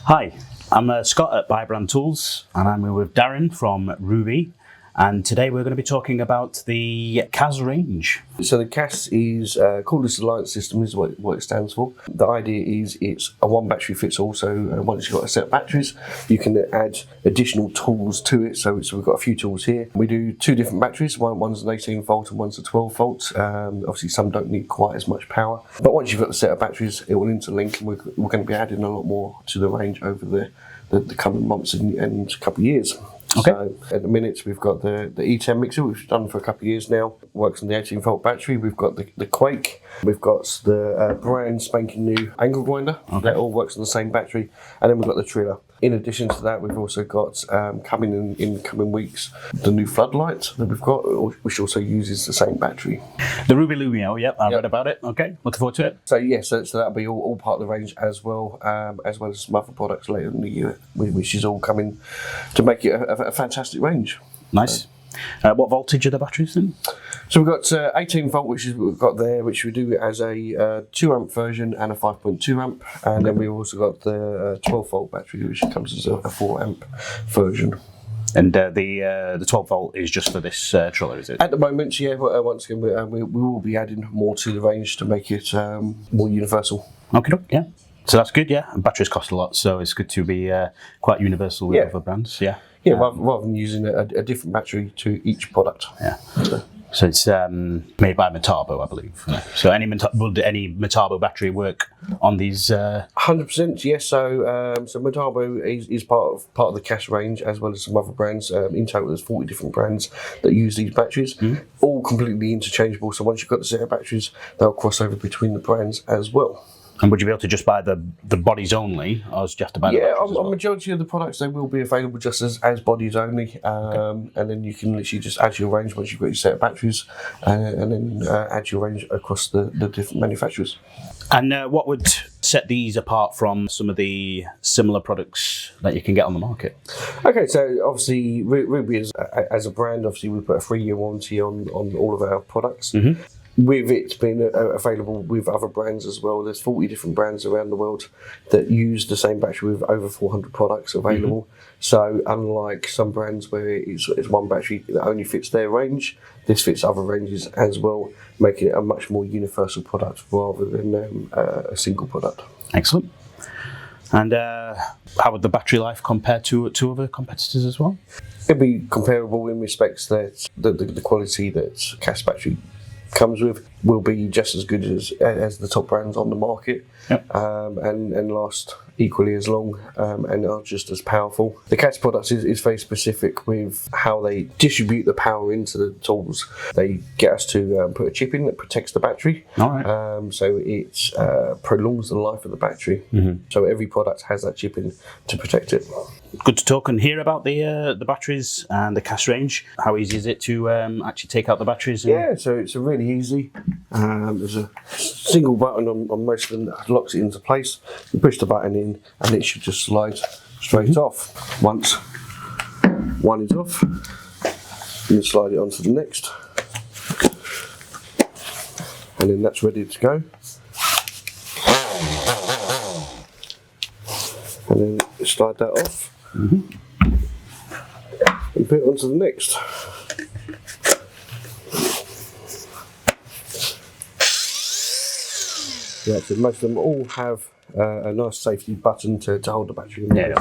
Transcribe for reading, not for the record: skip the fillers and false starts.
Hi, I'm Scott at Buy Brand Tools, and I'm with Darren from Rubi. And today we're going to be talking about the CAS range. So the CAS is Cordless Alliance System is what it stands for. The idea is it's a one battery fits all, so once you've got a set of batteries, you can add additional tools to it. So we've got a few tools here. We do two different batteries, one's an 18 volt and one's a 12 volt. Obviously some don't need quite as much power, but once you've got the set of batteries, it will interlink, and we're going to be adding a lot more to the range over the coming months and couple of years. Okay. So at the minute we've got the E10 mixer, which we've done for a couple of years now. Works on the 18 volt battery. We've got the Quake. We've got the brand spanking new angle grinder. Okay. That all works on the same battery. And then we've got the Triller. In addition to that, we've also got coming in coming weeks the new floodlight that we've got, which also uses the same battery. The Rubi Lumio, yep, I read about it. Okay, looking forward to it. So yeah, so that'll be all part of the range as well as some other products later in the year, which is all coming to make it a fantastic range. Nice. What voltage are the batteries then? So we've got 18 volt, which is what we've got there, which we do as a 2 amp version and a 5.2 amp, and then we've also got the 12 volt battery, which comes as a 4 amp version. And the 12 volt is just for this Triller, is it? At the moment, yeah. Once again, we will be adding more to the range to make it more universal. Okay, yeah. So that's good, yeah. And batteries cost a lot, so it's good to be quite universal with other brands, yeah. Yeah, rather than using a different battery to each product. Yeah. So it's made by Metabo, I believe. Yeah. So would any Metabo battery work on these? 100%, yes. So Metabo is part of the CAS range, as well as some other brands. In total, there's 40 different brands that use these batteries, all completely interchangeable. So once you've got the set of batteries, they'll cross over between the brands as well. And would you be able to just buy the bodies only, or is you have to buy the batteries as well? Majority of the products, they will be available just as bodies only, and then you can literally just add your range once you've got your set of batteries, and then add your range across the different manufacturers. And what would set these apart from some of the similar products that you can get on the market? Okay, so obviously Rubi as a brand, obviously we put a 3-year warranty on all of our products. Mm-hmm. With it being available with other brands as well, there's 40 different brands around the world that use the same battery with over 400 products available. Mm-hmm. So unlike some brands where it's one battery that only fits their range, this fits other ranges as well, making it a much more universal product rather than a single product. Excellent. And how would the battery life compare to other competitors as well? It'd be comparable in respects that the quality that CAS battery comes with will be just as good as the top brands on the market. Yep. And last equally as long, and are just as powerful. The CAS product is very specific with how they distribute the power into the tools. They get us to put a chip in that protects the battery. All right. So it prolongs the life of the battery. Mm-hmm. So every product has that chip in to protect it. Good to talk and hear about the batteries and the CAS range. How easy is it to actually take out the batteries? Yeah, so it's really easy. There's a single button on most of them that locks it into place. You push the button in and it should just slide straight off. Once one is off, you slide it onto the next, and then that's ready to go. And then slide that off, and put it onto the next. Yeah, so most of them all have a nice safety button to hold the battery in place.